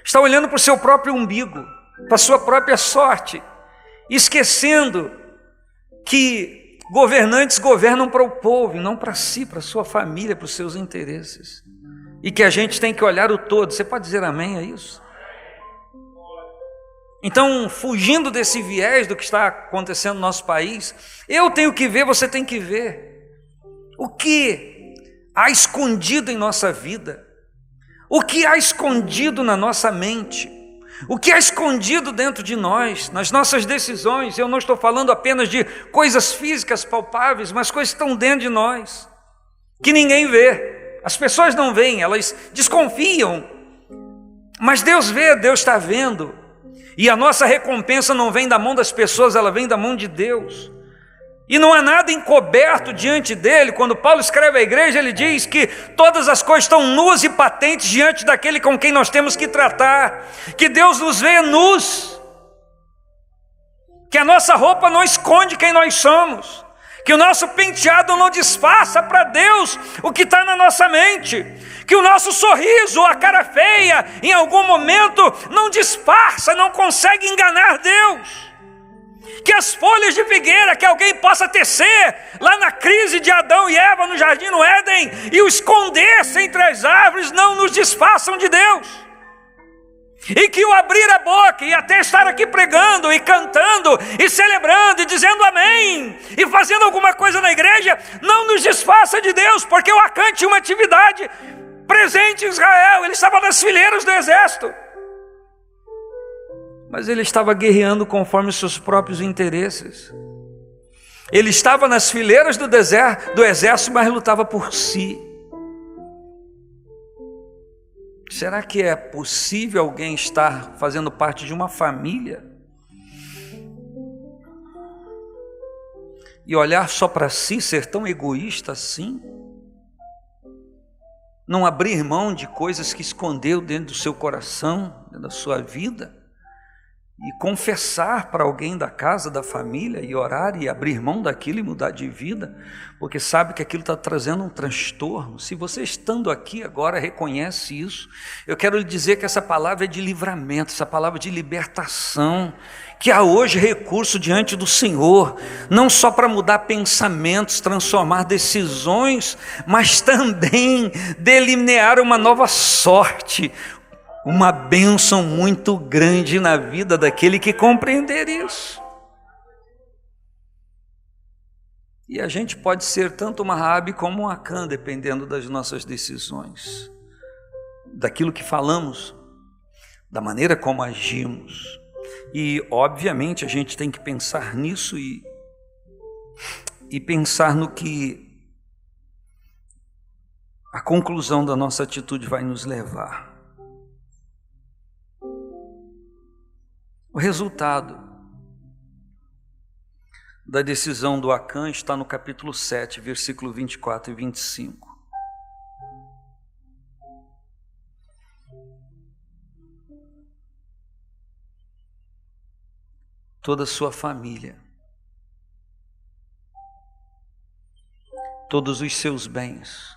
estão olhando para o seu próprio umbigo, para a sua própria sorte, esquecendo que governantes governam para o povo e não para si, para a sua família, para os seus interesses, e que a gente tem que olhar o todo. Você pode dizer amém a isso? Então, fugindo desse viés do que está acontecendo no nosso país, eu tenho que ver, você tem que ver o que há escondido em nossa vida, o que há escondido na nossa mente, o que há escondido dentro de nós, nas nossas decisões. Eu não estou falando apenas de coisas físicas palpáveis, mas coisas que estão dentro de nós, que ninguém vê, as pessoas não veem, elas desconfiam, mas Deus vê, Deus está vendo. E a nossa recompensa não vem da mão das pessoas, ela vem da mão de Deus. E não há nada encoberto diante dele. Quando Paulo escreve à igreja, ele diz que todas as coisas estão nuas e patentes diante daquele com quem nós temos que tratar, que Deus nos vê nus, que a nossa roupa não esconde quem nós somos, que o nosso penteado não disfarça para Deus o que está na nossa mente, que o nosso sorriso, a cara feia, em algum momento não disfarça, não consegue enganar Deus, que as folhas de figueira que alguém possa tecer lá na crise de Adão e Eva no jardim no Éden e o esconder-se entre as árvores não nos disfarçam de Deus. E que o abrir a boca e até estar aqui pregando e cantando e celebrando e dizendo amém e fazendo alguma coisa na igreja não nos desfaça de Deus, porque o Acã tinha uma atividade presente em Israel, ele estava nas fileiras do exército. Mas ele estava guerreando conforme os seus próprios interesses. Ele estava nas fileiras do exército, mas lutava por si. Será que é possível alguém estar fazendo parte de uma família e olhar só para si, ser tão egoísta assim? Não abrir mão de coisas que escondeu dentro do seu coração, dentro da sua vida, e confessar para alguém da casa, da família, e orar e abrir mão daquilo e mudar de vida, porque sabe que aquilo está trazendo um transtorno. Se você estando aqui agora reconhece isso, eu quero lhe dizer que essa palavra é de livramento, essa palavra de libertação, que há hoje recurso diante do Senhor, não só para mudar pensamentos, transformar decisões, mas também delinear uma nova sorte, uma bênção muito grande na vida daquele que compreender isso. E a gente pode ser tanto uma Raabe como um Acã, dependendo das nossas decisões, daquilo que falamos, da maneira como agimos. E obviamente a gente tem que pensar nisso e pensar no que a conclusão da nossa atitude vai nos levar. O resultado da decisão do Acã está no capítulo 7, versículo 24 e 25. Toda a sua família, todos os seus bens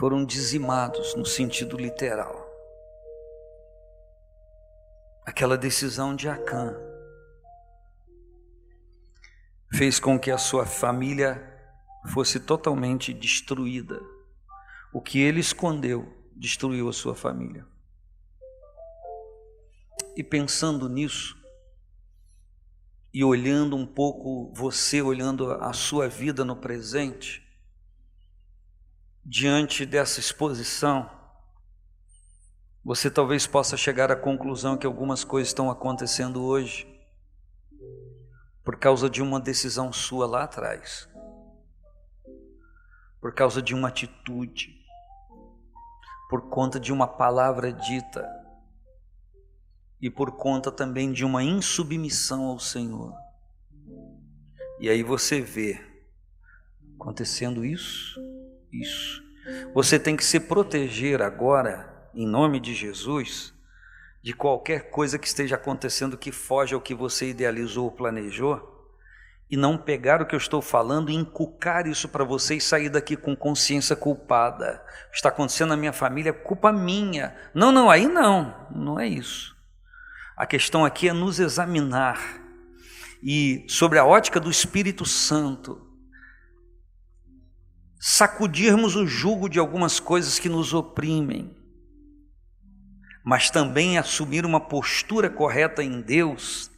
foram dizimados no sentido literal. Aquela decisão de Acã fez com que a sua família fosse totalmente destruída. O que ele escondeu destruiu a sua família. E pensando nisso, e olhando um pouco você, olhando a sua vida no presente, diante dessa exposição, você talvez possa chegar à conclusão que algumas coisas estão acontecendo hoje por causa de uma decisão sua lá atrás, por causa de uma atitude, por conta de uma palavra dita e por conta também de uma insubmissão ao Senhor. E aí você vê acontecendo isso. Você tem que se proteger agora, em nome de Jesus, de qualquer coisa que esteja acontecendo que foge ao que você idealizou ou planejou, e não pegar o que eu estou falando e inculcar isso para você e sair daqui com consciência culpada. O que está acontecendo na minha família é culpa minha. Não, aí não é isso. A questão aqui é nos examinar e, sobre a ótica do Espírito Santo, sacudirmos o jugo de algumas coisas que nos oprimem, mas também assumir uma postura correta em Deus,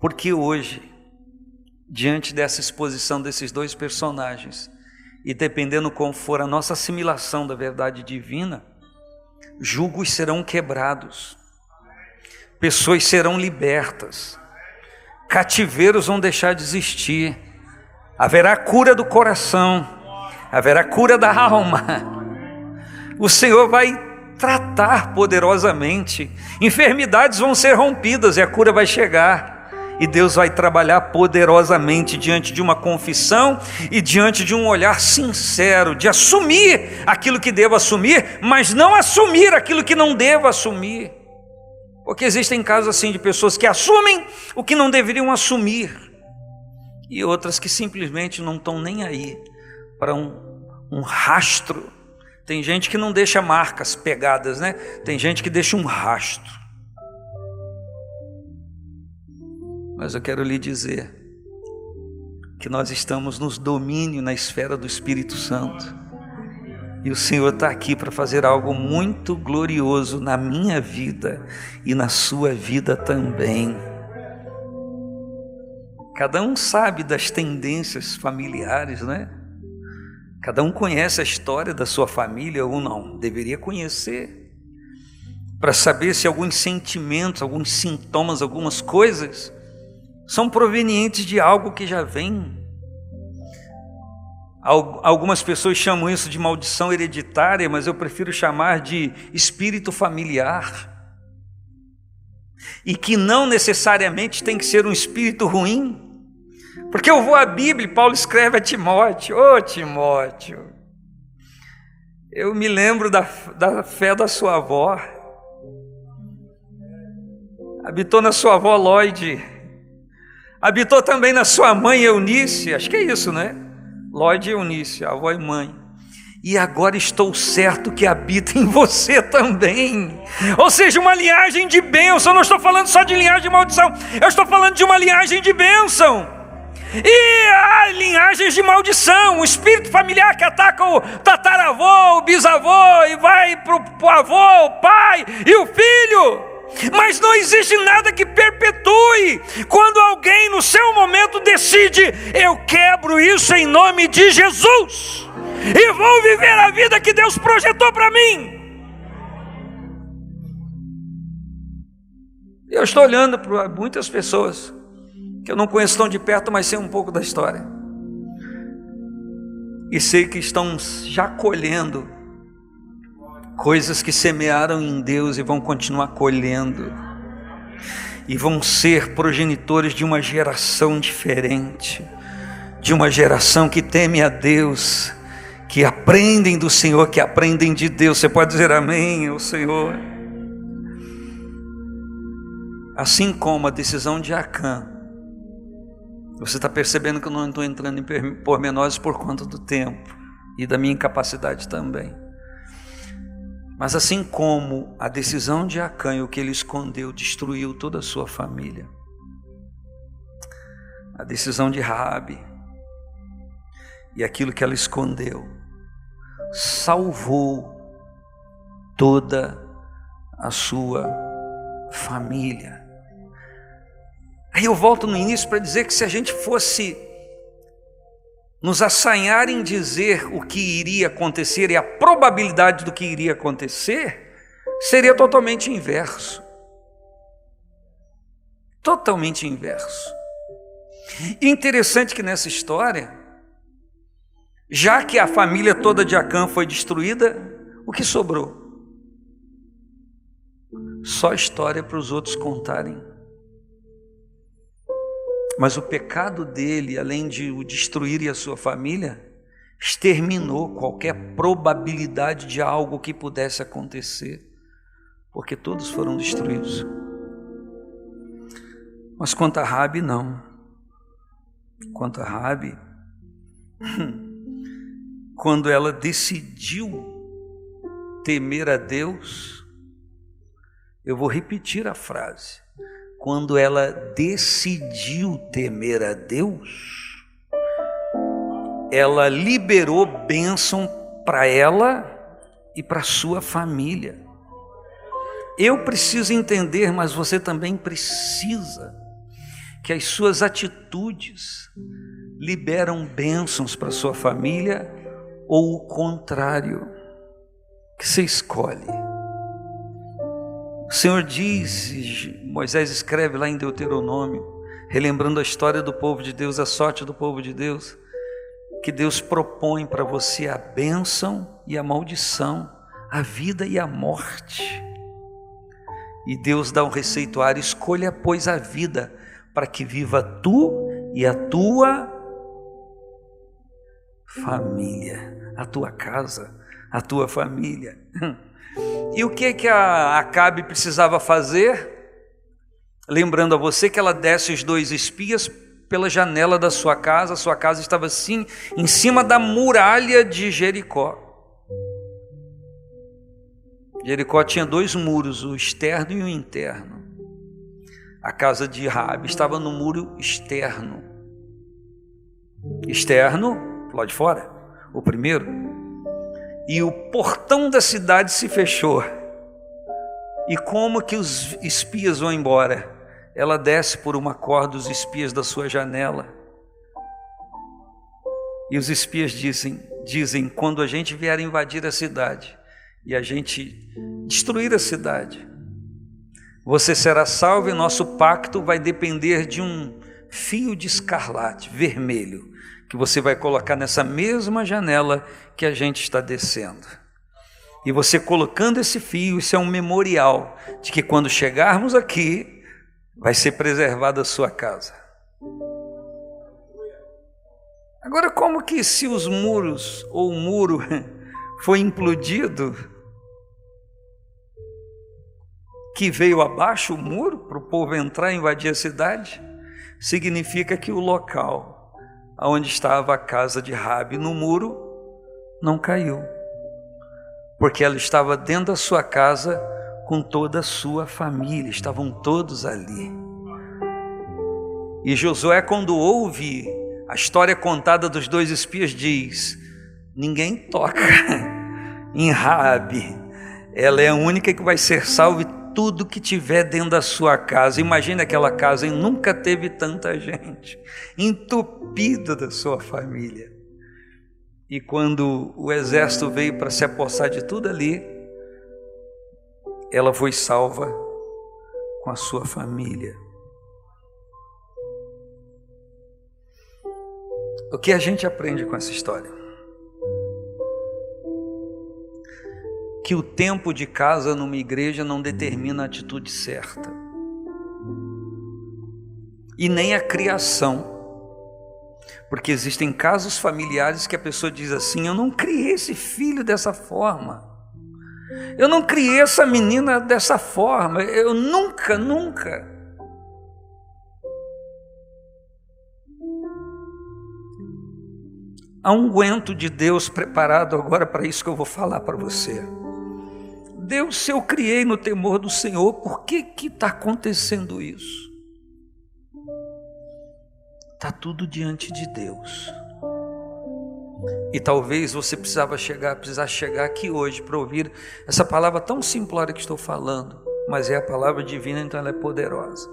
porque hoje, diante dessa exposição desses dois personagens, e dependendo como for a nossa assimilação da verdade divina, jugos serão quebrados, pessoas serão libertas, cativeiros vão deixar de existir, haverá cura do coração, haverá cura da alma, o Senhor vai tratar poderosamente, enfermidades vão ser rompidas e a cura vai chegar, e Deus vai trabalhar poderosamente diante de uma confissão e diante de um olhar sincero, de assumir aquilo que devo assumir, mas não assumir aquilo que não devo assumir, porque existem casos assim de pessoas que assumem o que não deveriam assumir, e outras que simplesmente não estão nem aí para um rastro. Tem gente que não deixa marcas, pegadas, né? Tem gente que deixa um rastro. Mas eu quero lhe dizer que nós estamos nos domínio na esfera do Espírito Santo. E o Senhor está aqui para fazer algo muito glorioso na minha vida e na sua vida também. Cada um sabe das tendências familiares, né? Cada um conhece a história da sua família ou não, deveria conhecer, para saber se alguns sentimentos, alguns sintomas, algumas coisas são provenientes de algo que já vem. Algumas pessoas chamam isso de maldição hereditária, mas eu prefiro chamar de espírito familiar. E que não necessariamente tem que ser um espírito ruim. Porque eu vou à Bíblia e Paulo escreve a Timóteo: ô Timóteo, eu me lembro da fé da sua avó. Habitou na sua avó Lloyd. Habitou também na sua mãe Eunice. Acho que é isso, né? Lloyd e Eunice, avó e mãe. E agora estou certo que habita em você também. Ou seja, uma linhagem de bênção. Eu não estou falando só de linhagem de maldição, eu estou falando de uma linhagem de bênção. E há linhagens de maldição, o espírito familiar que ataca o tataravô, o bisavô, e vai para o avô, o pai e o filho. Mas não existe nada que perpetue. Quando alguém no seu momento decide: eu quebro isso em nome de Jesus e vou viver a vida que Deus projetou para mim. Eu estou olhando para muitas pessoas que eu não conheço tão de perto, mas sei um pouco da história, e sei que estão já colhendo coisas que semearam em Deus e vão continuar colhendo, e vão ser progenitores de uma geração diferente, de uma geração que teme a Deus, que aprendem do Senhor, que aprendem de Deus. Você pode dizer amém ao Senhor? Assim como a decisão de Acã, você está percebendo que eu não estou entrando em pormenores por conta do tempo e da minha incapacidade também. Mas assim como a decisão de Acã e o que ele escondeu destruiu toda a sua família, a decisão de Raabe e aquilo que ela escondeu salvou toda a sua família. Aí eu volto no início para dizer que se a gente fosse nos assanhar em dizer o que iria acontecer e a probabilidade do que iria acontecer, seria totalmente inverso. Totalmente inverso. E interessante que nessa história, já que a família toda de Acã foi destruída, o que sobrou? Só história para os outros contarem. Mas o pecado dele, além de o destruir e a sua família, exterminou qualquer probabilidade de algo que pudesse acontecer, porque todos foram destruídos. Mas quanto a Raabe, não. Quanto a Raabe, quando ela decidiu temer a Deus, eu vou repetir a frase: quando ela decidiu temer a Deus, ela liberou bênção para ela e para sua família. Eu preciso entender, mas você também precisa, que as suas atitudes liberam bênçãos para sua família, ou o contrário, que você escolhe. O Senhor diz, Moisés escreve lá em Deuteronômio, relembrando a história do povo de Deus, a sorte do povo de Deus, que Deus propõe para você a bênção e a maldição, a vida e a morte. E Deus dá um receituário: escolha, pois, a vida, para que viva tu e a tua família, a tua casa, a tua família. E o que a Acabe precisava fazer? Lembrando a você que ela desce os 2 espias pela janela da sua casa. A sua casa estava assim, em cima da muralha de Jericó. Jericó tinha 2 muros, o externo e o interno. A casa de Raabe estava no muro externo. Externo, lá de fora, o primeiro. E o portão da cidade se fechou. E como que os espias vão embora? Ela desce por uma corda os espias da sua janela E os espias dizem, quando a gente vier invadir a cidade e a gente destruir a cidade, você será salvo e nosso pacto vai depender de um fio de escarlate vermelho que você vai colocar nessa mesma janela que a gente está descendo. E você colocando esse fio, isso é um memorial de que quando chegarmos aqui, vai ser preservada a sua casa. Agora, como que se os muros, ou o muro foi implodido, que veio abaixo o muro para o povo entrar e invadir a cidade, significa que o local onde estava a casa de Raabe no muro não caiu, porque ela estava dentro da sua casa com toda a sua família, estavam todos ali. E Josué, quando ouve a história contada dos 2 espias, diz: ninguém toca em Raabe, ela é a única que vai ser salva, e tudo que tiver dentro da sua casa. Imagina aquela casa, e nunca teve tanta gente, entupida da sua família. E quando o exército veio para se apossar de tudo ali, ela foi salva com a sua família. O que a gente aprende com essa história? Que o tempo de casa numa igreja não determina a atitude certa. E nem a criação. Porque existem casos familiares que a pessoa diz assim: eu não criei esse filho dessa forma. Eu não criei essa menina dessa forma. Eu nunca. Há um unguento de Deus preparado agora para isso que eu vou falar para você. Deus, se eu criei no temor do Senhor, por que está acontecendo isso? Está tudo diante de Deus. E talvez você precisar chegar aqui hoje para ouvir essa palavra tão simplória que estou falando, mas é a palavra divina, então ela é poderosa.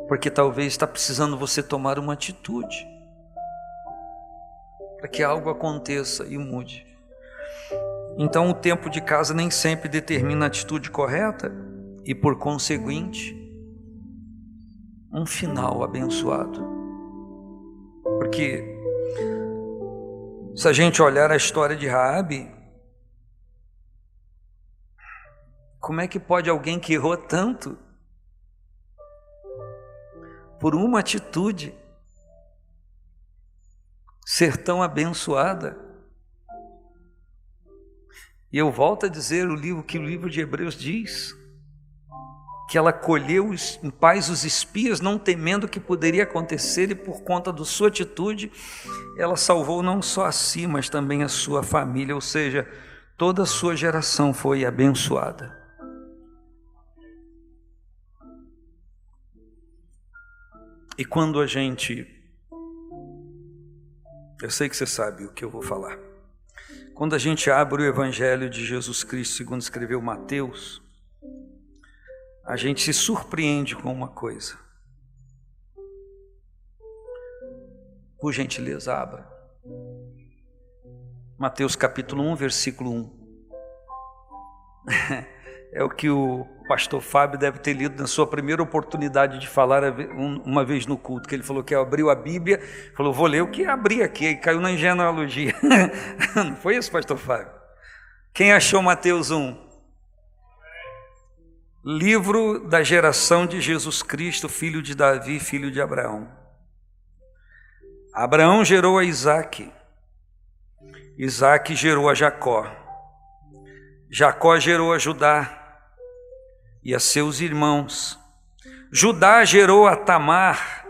Porque talvez está precisando você tomar uma atitude para que algo aconteça e mude. Então o tempo de casa nem sempre determina a atitude correta e, por conseguinte, um final abençoado. Porque se a gente olhar a história de Raabe, como é que pode alguém que errou tanto, por uma atitude, ser tão abençoada? E eu volto a dizer que o livro de Hebreus diz que ela acolheu em paz os espias, não temendo o que poderia acontecer, e por conta da sua atitude, ela salvou não só a si, mas também a sua família, ou seja, toda a sua geração foi abençoada. E quando a gente... Eu sei que você sabe o que eu vou falar. Quando a gente abre o Evangelho de Jesus Cristo, segundo escreveu Mateus, a gente se surpreende com uma coisa. Por gentileza, abra. Mateus capítulo 1, versículo 1. É o que o pastor Fábio deve ter lido na sua primeira oportunidade de falar uma vez no culto, que ele falou que abriu a Bíblia, falou, vou ler o que abri aqui, e caiu na genealogia. Não foi isso, pastor Fábio? Quem achou Mateus 1? Livro da geração de Jesus Cristo, filho de Davi, filho de Abraão. Abraão gerou a Isaque, Isaque gerou a Jacó, Jacó gerou a Judá e a seus irmãos. Judá gerou a Tamar,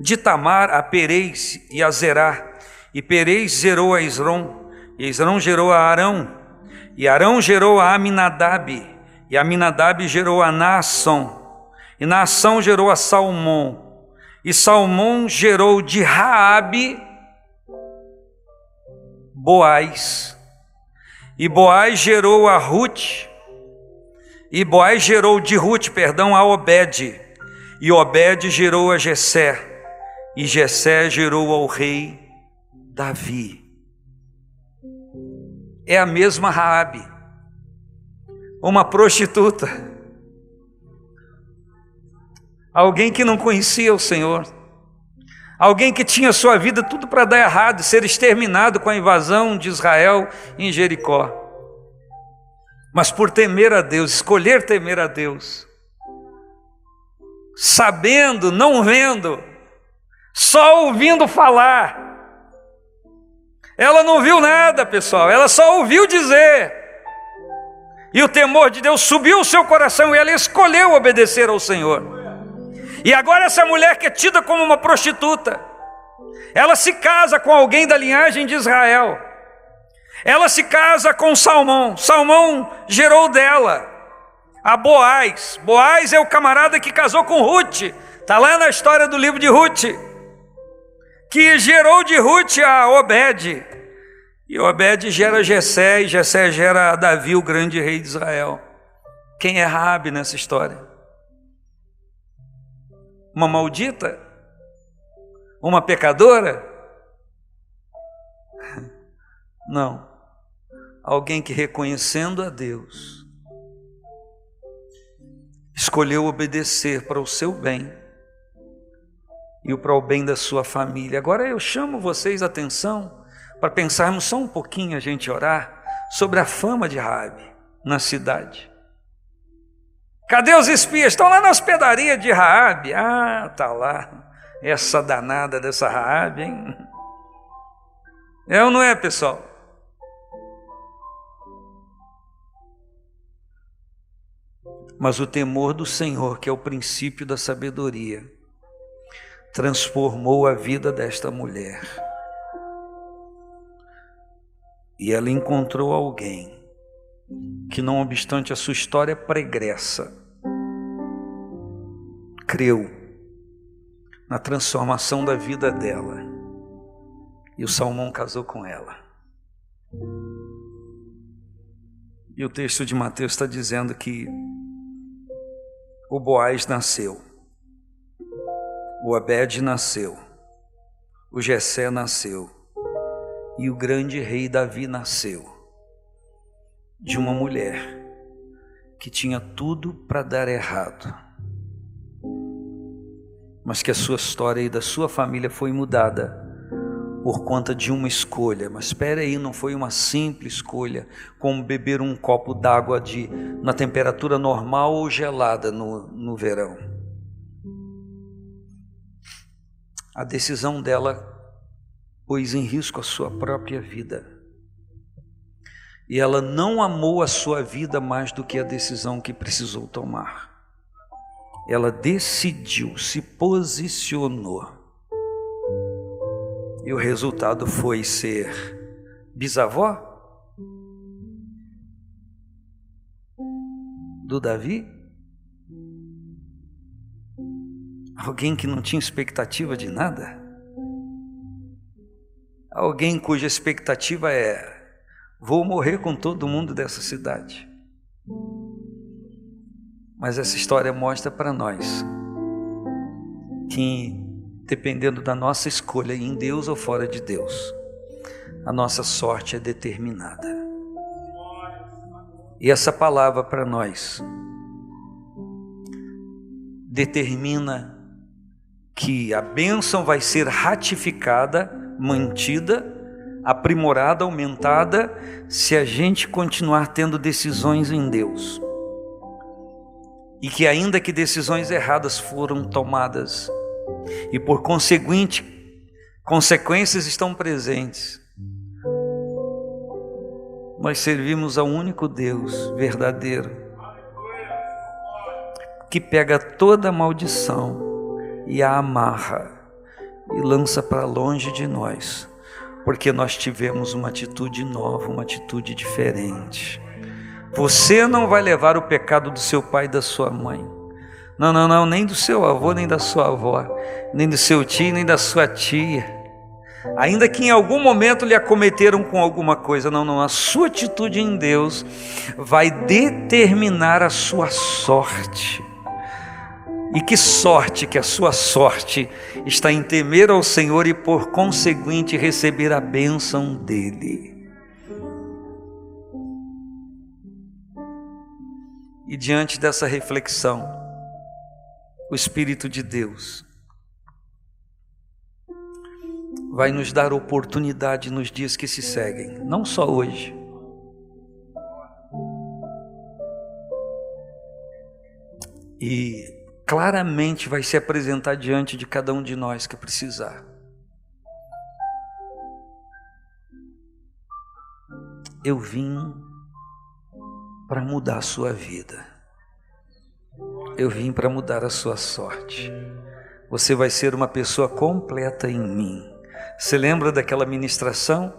de Tamar a Perez e a Zerá, e Perez gerou a Esrom, e Esrom gerou a Arão, e Arão gerou a Aminadab, e Aminadab gerou a Naasson, e Naasson gerou a Salmão, e Salmão gerou de Raabe Boaz, e Boaz gerou a Ruth, e Boaz gerou de Ruth, a Obed, e Obed gerou a Jessé, e Jessé gerou ao rei Davi. É a mesma Raabe, uma prostituta, alguém que não conhecia o Senhor, alguém que tinha sua vida tudo para dar errado, ser exterminado com a invasão de Israel em Jericó. Mas por temer a Deus, escolher temer a Deus, sabendo, não vendo, só ouvindo falar. Ela não viu nada, pessoal, ela só ouviu dizer. E o temor de Deus subiu o seu coração e ela escolheu obedecer ao Senhor. E agora essa mulher que é tida como uma prostituta, ela se casa com alguém da linhagem de Israel. Ela se casa com Salmão. Salmão gerou dela a Boaz. Boaz é o camarada que casou com Ruth. Está lá na história do livro de Ruth. Que gerou de Ruth a Obed, e Obed gera Jessé, e Jessé gera Davi, o grande rei de Israel. Quem é Raabe nessa história? Uma maldita? Uma pecadora? Não. Alguém que, reconhecendo a Deus, escolheu obedecer para o seu bem e para o bem da sua família. Agora eu chamo vocês a atenção para pensarmos só um pouquinho, a gente orar, sobre a fama de Raabe na cidade. Cadê os espias? Estão lá na hospedaria de Raabe. Ah, está lá, essa danada dessa Raabe, hein? É ou não é, pessoal? Mas o temor do Senhor, que é o princípio da sabedoria, transformou a vida desta mulher. E ela encontrou alguém que, não obstante a sua história pregressa, creu na transformação da vida dela. E o Salmão casou com ela. E o texto de Mateus está dizendo que o Boaz nasceu, o Obed nasceu, o Jessé nasceu, e o grande rei Davi nasceu de uma mulher que tinha tudo para dar errado, mas que a sua história e da sua família foi mudada por conta de uma escolha. Mas espera aí, não foi uma simples escolha, como beber um copo d'água na temperatura normal ou gelada no verão. A decisão dela pôs em risco a sua própria vida. E ela não amou a sua vida mais do que a decisão que precisou tomar. Ela decidiu, se posicionou. E o resultado foi ser bisavó do Davi? Alguém que não tinha expectativa de nada? Alguém cuja expectativa é: vou morrer com todo mundo dessa cidade. Mas essa história mostra para nós que, dependendo da nossa escolha em Deus ou fora de Deus, a nossa sorte é determinada. E essa palavra para nós determina que a bênção vai ser ratificada, mantida, aprimorada, aumentada, se a gente continuar tendo decisões em Deus. E que, ainda que decisões erradas foram tomadas e por consequente consequências estão presentes, nós servimos ao único Deus verdadeiro, que pega toda maldição e a amarra e lança para longe de nós, porque nós tivemos uma atitude nova, uma atitude diferente. Você não vai levar o pecado do seu pai e da sua mãe. Não, nem do seu avô, nem da sua avó, nem do seu tio, nem da sua tia. Ainda que em algum momento lhe acometeram com alguma coisa, não, a sua atitude em Deus vai determinar a sua sorte. E que sorte que a sua sorte está em temer ao Senhor e por conseguinte receber a bênção dele. E diante dessa reflexão, o Espírito de Deus vai nos dar oportunidade nos dias que se seguem, não só hoje. E claramente vai se apresentar diante de cada um de nós que precisar. Eu vim para mudar a sua vida. Eu vim para mudar a sua sorte. Você vai ser uma pessoa completa em mim. Você lembra daquela ministração?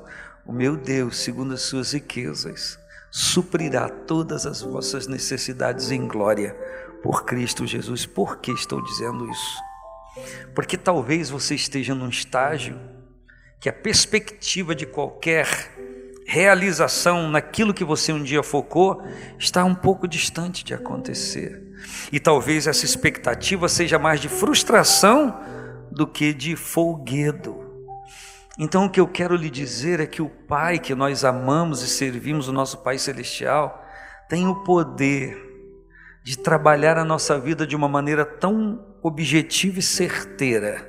O meu Deus, segundo as suas riquezas, suprirá todas as vossas necessidades em glória por Cristo Jesus. Por que estou dizendo isso? Porque talvez você esteja num estágio que a perspectiva de qualquer realização naquilo que você um dia focou está um pouco distante de acontecer. E talvez essa expectativa seja mais de frustração do que de folguedo. Então o que eu quero lhe dizer é que o Pai que nós amamos e servimos, o nosso Pai Celestial, tem o poder de trabalhar a nossa vida de uma maneira tão objetiva e certeira,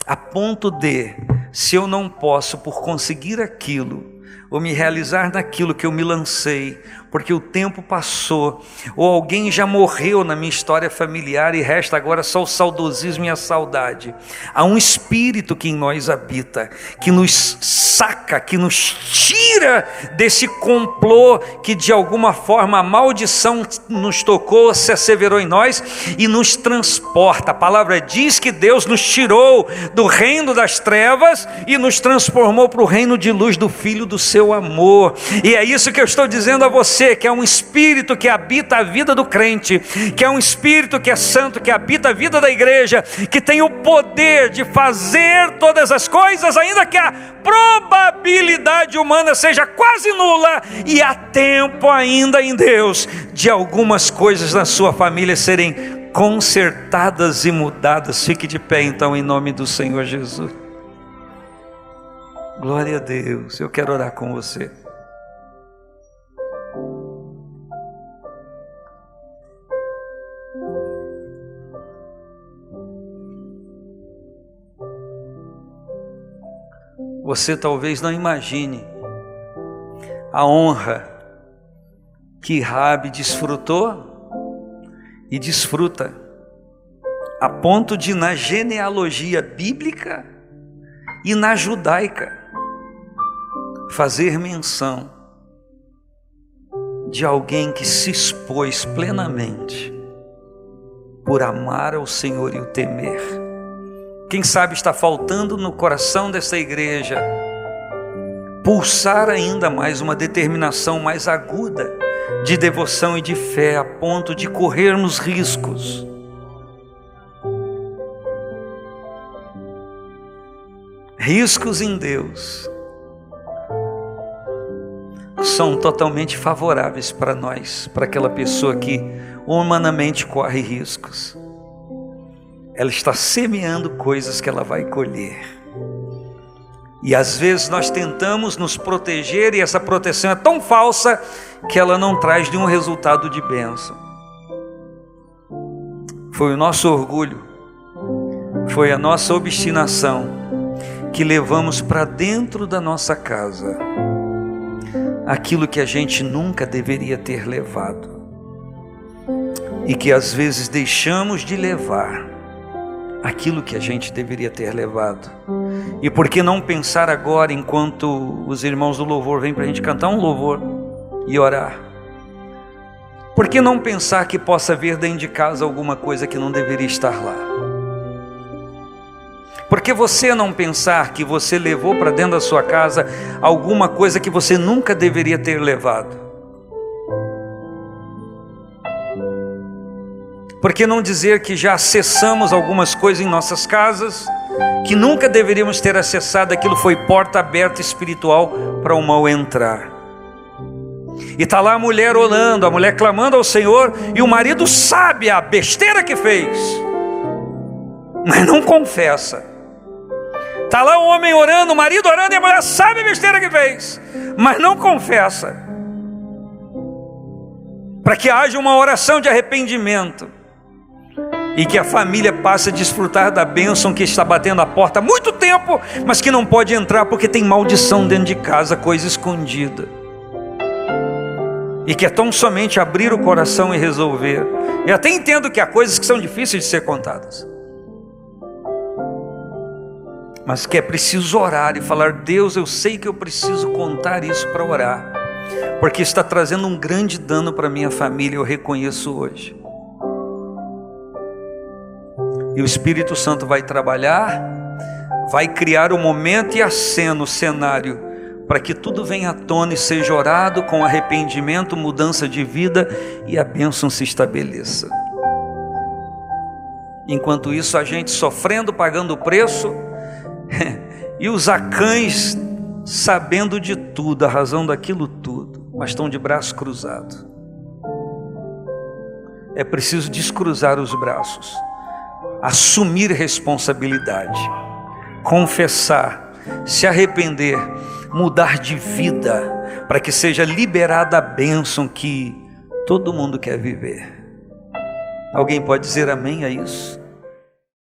a ponto de, se eu não posso por conseguir aquilo, ou me realizar naquilo que eu me lancei, porque o tempo passou, ou alguém já morreu na minha história familiar e resta agora só o saudosismo e a saudade. Há um Espírito que em nós habita, que nos saca, que nos tira desse complô que de alguma forma a maldição nos tocou, se asseverou em nós e nos transporta. A palavra diz que Deus nos tirou do reino das trevas e nos transformou para o reino de luz do Filho do seu amor. E é isso que eu estou dizendo a você, que é um Espírito que habita a vida do crente, que é um Espírito que é santo, que habita a vida da igreja, que tem o poder de fazer todas as coisas, ainda que a probabilidade humana seja quase nula, e há tempo ainda em Deus de algumas coisas na sua família serem consertadas e mudadas. Fique de pé então em nome do Senhor Jesus. Glória a Deus. Eu quero orar com você. Você talvez não imagine a honra que Raabe desfrutou e desfruta, a ponto de na genealogia bíblica e na judaica fazer menção de alguém que se expôs plenamente por amar ao Senhor e o temer. Quem sabe está faltando no coração dessa igreja pulsar ainda mais uma determinação mais aguda de devoção e de fé, a ponto de corrermos riscos. Riscos em Deus são totalmente favoráveis para nós, para aquela pessoa que humanamente corre riscos. Ela está semeando coisas que ela vai colher. E às vezes nós tentamos nos proteger e essa proteção é tão falsa que ela não traz nenhum resultado de bênção. Foi o nosso orgulho, foi a nossa obstinação que levamos para dentro da nossa casa aquilo que a gente nunca deveria ter levado e que às vezes deixamos de levar aquilo que a gente deveria ter levado. E por que não pensar agora, enquanto os irmãos do louvor vêm para a gente cantar um louvor e orar, por que não pensar que possa haver dentro de casa alguma coisa que não deveria estar lá? Por que você não pensar que você levou para dentro da sua casa alguma coisa que você nunca deveria ter levado? Por que não dizer que já acessamos algumas coisas em nossas casas que nunca deveríamos ter acessado? Aquilo foi porta aberta espiritual para o mal entrar. E está lá a mulher orando, a mulher clamando ao Senhor, e o marido sabe a besteira que fez, mas não confessa. Está lá o homem orando, o marido orando, e a mulher sabe a besteira que fez, mas não confessa, para que haja uma oração de arrependimento, e que a família passe a desfrutar da bênção que está batendo a porta há muito tempo, mas que não pode entrar porque tem maldição dentro de casa, coisa escondida, e que é tão somente abrir o coração e resolver. Eu até entendo que há coisas que são difíceis de ser contadas, mas que é preciso orar e falar: Deus, eu sei que eu preciso contar isso para orar, porque está trazendo um grande dano para minha família, eu reconheço hoje. E o Espírito Santo vai trabalhar, vai criar o momento e a cena, o cenário, para que tudo venha à tona e seja orado com arrependimento, mudança de vida, e a bênção se estabeleça. Enquanto isso, a gente sofrendo, pagando o preço, e os acães sabendo de tudo, a razão daquilo tudo, mas estão de braço cruzado. É preciso descruzar os braços, assumir responsabilidade, confessar, se arrepender, mudar de vida, para que seja liberada a bênção que todo mundo quer viver. Alguém pode dizer amém a isso?